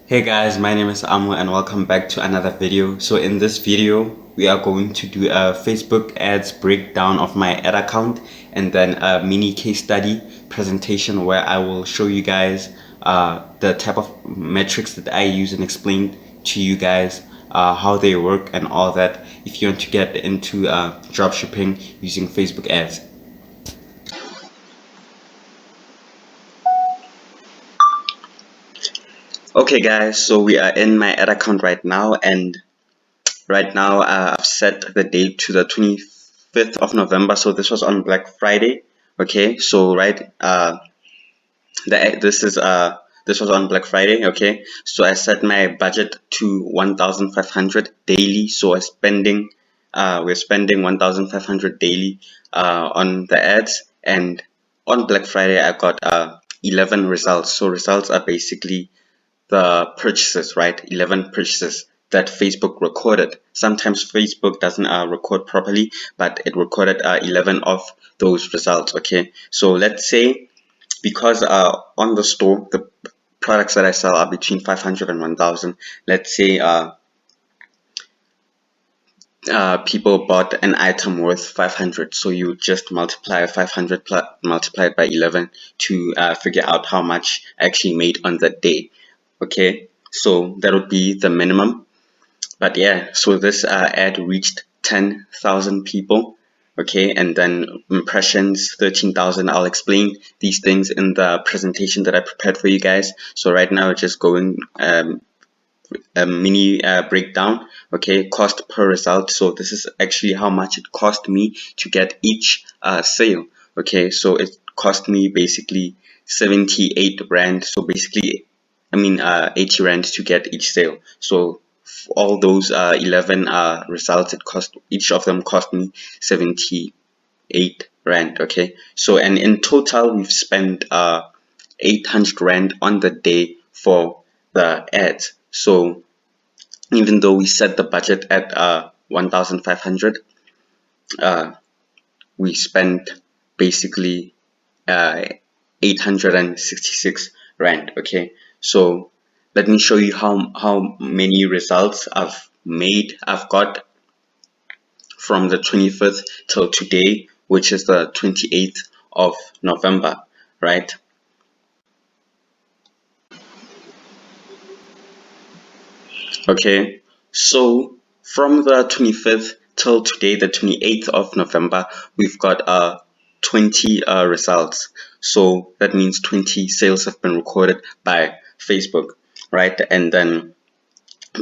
Hey guys, my name is Amo and welcome back to another video. So in this video, we are going to do a Facebook ads breakdown of my ad account and then a mini case study presentation where I will show you guys the type of metrics that I use and explain to you guys how they work and all that if you want to get into dropshipping using Facebook ads. Okay guys, so we are in my ad account right now, and right now, I've set the date to the 25th of November. So this was on Black Friday. Okay, so this was on Black Friday. Okay, so I set my budget to 1,500 daily. So we're spending 1,500 daily on the ads, and on Black Friday I got 11 results. So results are basically the purchases, right? 11 purchases that Facebook recorded. Sometimes Facebook doesn't record properly, but it recorded 11 of those results. Okay, so let's say because on the store the products that I sell are between 500 and 1,000. Let's say people bought an item worth 500, so you just multiply 500 multiplied by 11 to figure out how much I actually made on that day. Okay, so that would be the minimum. But yeah, so this ad reached 10,000 people. Okay, and then impressions 13,000. I'll explain these things in the presentation that I prepared for you guys. So right now, just going a mini breakdown. Okay, cost per result. So this is actually how much it cost me to get each sale. Okay, so it cost me basically 78 rand. So basically, 80 rand to get each sale. So all those 11 results, each of them cost me 78 rand. Okay, so and in total we've spent 800 rand on the day for the ads. So even though we set the budget at 1,500, we spent basically 866 rand. Okay, so let me show you how many results I've got from the 25th till today, which is the 28th of November, right? Okay, so from the 25th till today, the 28th of November, we've got 20 results. So that means 20 sales have been recorded by Facebook, right? And then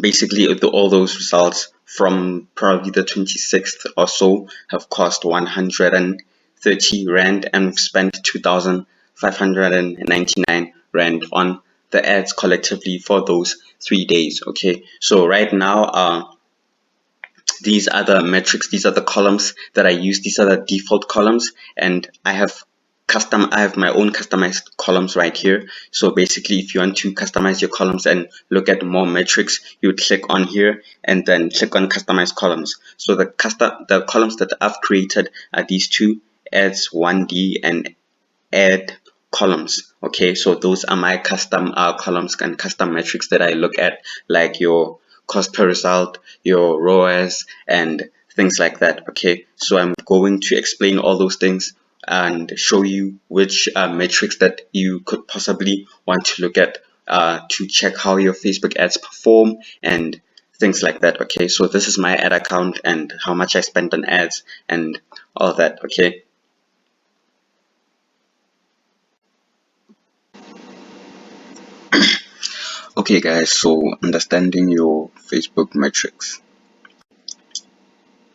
basically all those results from probably the 26th or so have cost 130 rand, and we've spent 2,599 rand on the ads collectively for those 3 days. Okay, so right now these are the metrics, these are the columns that I use, these are the default columns, and I have my own customized columns right here. So basically, if you want to customize your columns and look at more metrics, you would click on here and then click on customize columns. So the columns that I've created are these two: ads 1D and add columns. Okay, so those are my custom columns and custom metrics that I look at, like your cost per result, your ROAS, and things like that. Okay, so I'm going to explain all those things and show you which metrics that you could possibly want to look at to check how your Facebook ads perform and things like that. Okay, so this is my ad account and how much I spent on ads and all that. Okay. Okay guys, so understanding your Facebook metrics.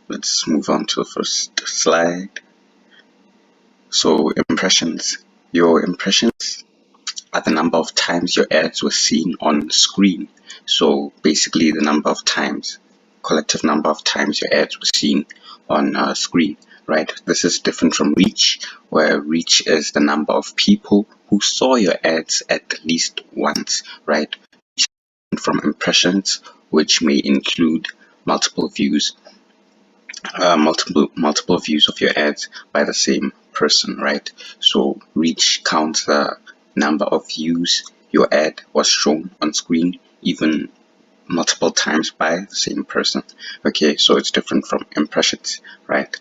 Let's move on to the first slide. So impressions. Your impressions are the number of times your ads were seen on screen. So basically the number of times, collective number of times your ads were seen on screen, right? This is different from reach, where reach is the number of people who saw your ads at least once, right? From impressions, which may include multiple views, multiple views of your ads by the same person, right? So reach counts the number of views your ad was shown on screen, even multiple times by the same person. Okay, so it's different from impressions, right?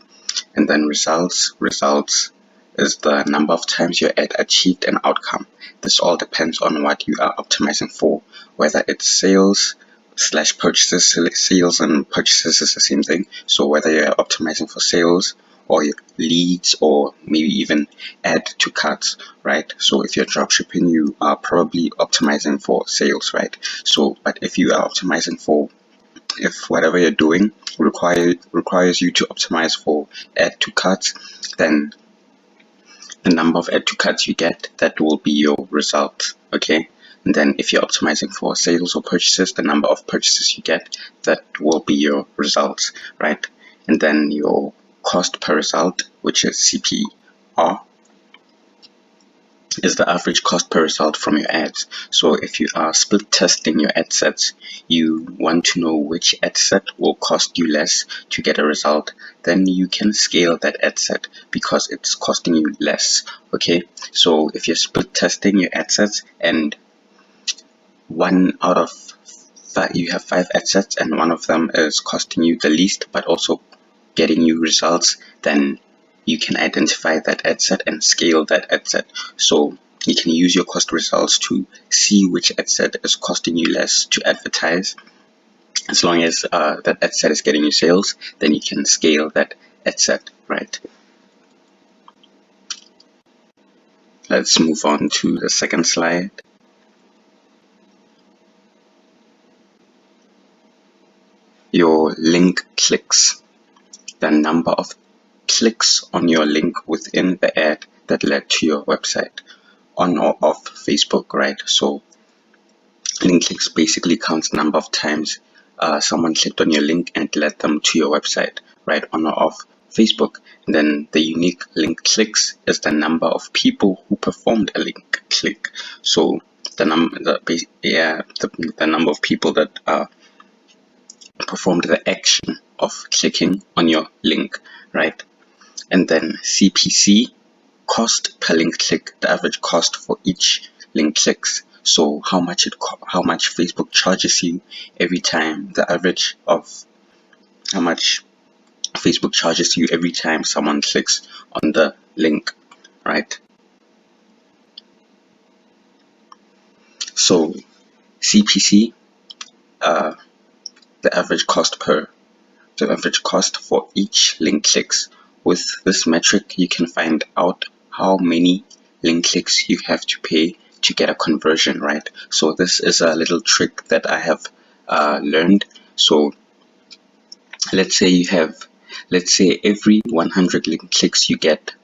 And then results is the number of times your ad achieved an outcome. This all depends on what you are optimizing for, whether it's sales slash purchases. Sales and purchases is the same thing. So whether you're optimizing for sales or your leads, or maybe even add to carts, right? So if you're dropshipping, you are probably optimizing for sales, right? So, but if you are optimizing for, if whatever you're doing requires you to optimize for add to carts, then the number of add to carts you get, that will be your result. Okay, and then if you're optimizing for sales or purchases, the number of purchases you get, that will be your results, right? And then your cost per result, which is CPR, is the average cost per result from your ads. So if you are split testing your ad sets, you want to know which ad set will cost you less to get a result, then you can scale that ad set because it's costing you less. Okay, so if you're split testing your ad sets and one out of five, you have 5 ad sets and one of them is costing you the least but also getting you results, then you can identify that ad set and scale that ad set. So you can use your cost results to see which ad set is costing you less to advertise. As long as that ad set is getting you sales, then you can scale that ad set, right? Let's move on to the second slide. Your link clicks, the number of clicks on your link within the ad that led to your website, on or off Facebook, right? So link clicks basically counts the number of times someone clicked on your link and it led them to your website, right, on or off Facebook. And then the unique link clicks is the number of people who performed a link click. So the number of people that performed the action of clicking on your link, right? And then CPC, cost per link click, the average cost for each link clicks. So how much Facebook charges you every time, the average of how much Facebook charges you every time someone clicks on the link, right? So CPC, the average cost for each link clicks. With this metric, you can find out how many link clicks you have to pay to get a conversion, right? So this is a little trick that I have learned. So let's say every 100 link clicks you get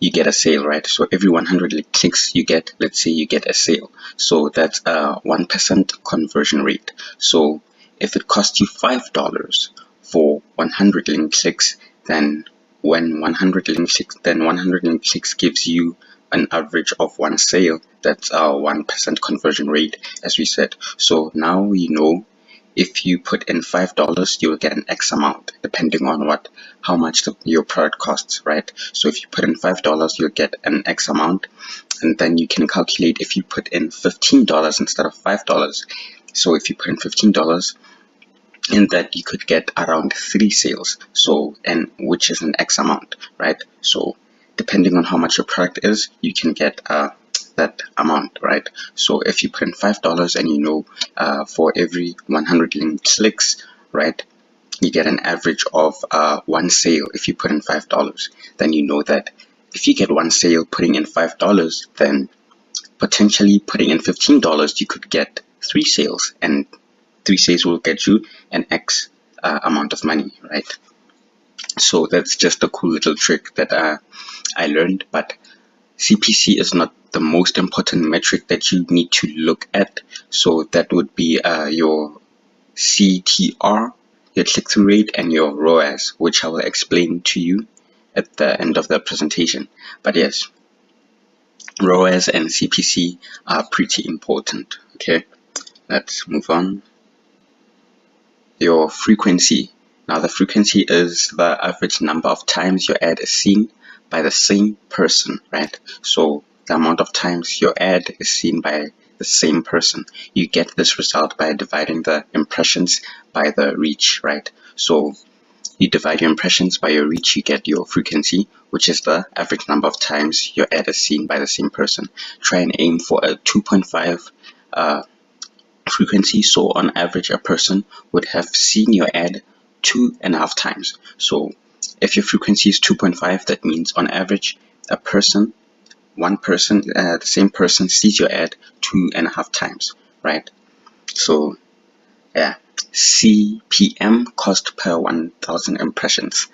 a sale, right? So every 100 clicks you get, let's say you get a sale. So that's a 1% conversion rate. So if it costs you $5 for 100 link clicks, then 100 link clicks gives you an average of 1 sale. That's a 1% conversion rate, as we said. So now you know, if you put in $5, you will get an X amount, depending on how much your product costs, right? So if you put in $5, you'll get an X amount, and then you can calculate if you put in $15 instead of $5. So if you put in $15, in that you could get around 3 sales, so, and which is an X amount, right? So depending on how much your product is, you can get that amount, right? So if you put in $5 and you know for every 100 link clicks, right, you get an average of 1 sale. If you put in $5, then you know that if you get 1 sale putting in $5, then potentially putting in $15, you could get 3 sales, and 3 sales will get you an X amount of money, right? So that's just a cool little trick that I learned. But CPC is not the most important metric that you need to look at. So that would be your CTR, your click-through rate, and your ROAS, which I will explain to you at the end of the presentation. But yes, ROAS and CPC are pretty important. Okay, let's move on. Your frequency. Now the frequency is the average number of times your ad is seen by the same person, right? So the amount of times your ad is seen by the same person. You get this result by dividing the impressions by the reach, right? So you divide your impressions by your reach, you get your frequency, which is the average number of times your ad is seen by the same person. Try and aim for a 2.5 frequency. So on average, a person would have seen your ad 2.5 times. So if your frequency is 2.5, that means on average, the same person sees your ad 2.5 times, right? So yeah, CPM, cost per 1,000 impressions.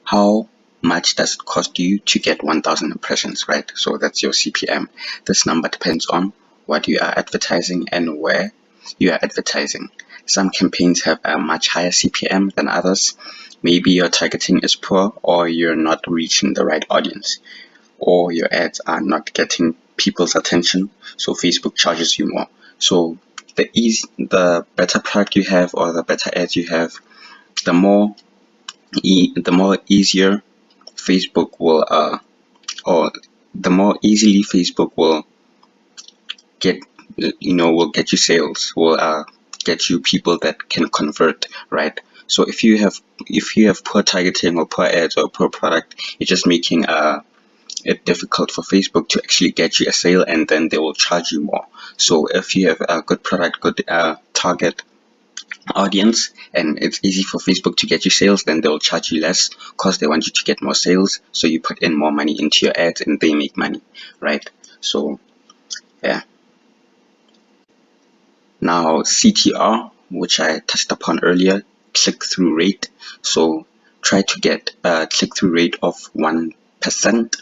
How much does it cost you to get 1,000 impressions, right? So that's your CPM. This number depends on what you are advertising and where you are advertising. Some campaigns have a much higher CPM than others. Maybe your targeting is poor, or you're not reaching the right audience, or your ads are not getting people's attention, so Facebook charges you more. So the better product you have, or the better ads you have, the more easier Facebook will or the more easily Facebook will get will get you sales, will get you people that can convert, right? So if you have poor targeting or poor ads or poor product, you're just making it difficult for Facebook to actually get you a sale, and then they will charge you more. So if you have a good product, good target audience, and it's easy for Facebook to get you sales, then they'll charge you less because they want you to get more sales. So you put in more money into your ads and they make money, right? So yeah. Now CTR, which I touched upon earlier, click-through rate. So try to get a click-through rate of 1%.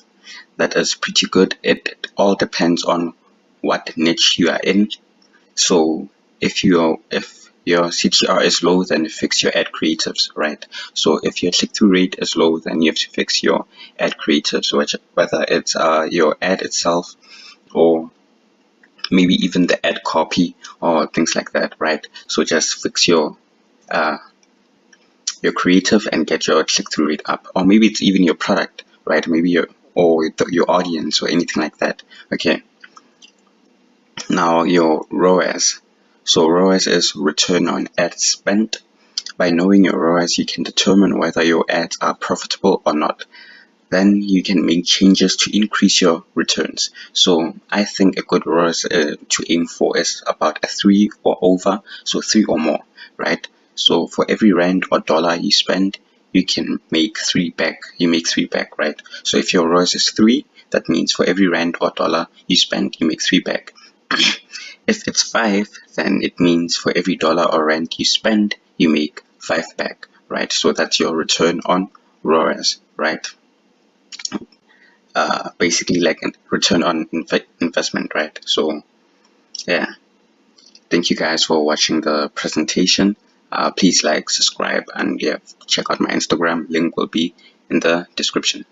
That is pretty good. It all depends on what niche you are in. So if your CTR is low, then fix your ad creatives, right? So if your click-through rate is low, then you have to fix your ad creatives, whether it's your ad itself, or maybe even the ad copy or things like that, right? So just fix your creative and get your click-through rate up, or maybe it's even your product, right? Maybe your audience or anything like that. Okay. Now your ROAS. So ROAS is return on ad spent. By knowing your ROAS, you can determine whether your ads are profitable or not. Then you can make changes to increase your returns. So I think a good ROAS to aim for is about a 3 or over, so 3 or more, right? So for every rand or dollar you spend, you can make 3 back. You make 3 back, right? So if your ROAS is 3, that means for every rand or dollar you spend, you make 3 back. If it's 5, then it means for every dollar or rand you spend, you make 5 back, right? So that's your return on ROAS, right? Basically like a return on investment, right? So yeah, thank you guys for watching the presentation. Please like, subscribe, and yeah, check out my Instagram. Link will be in the description.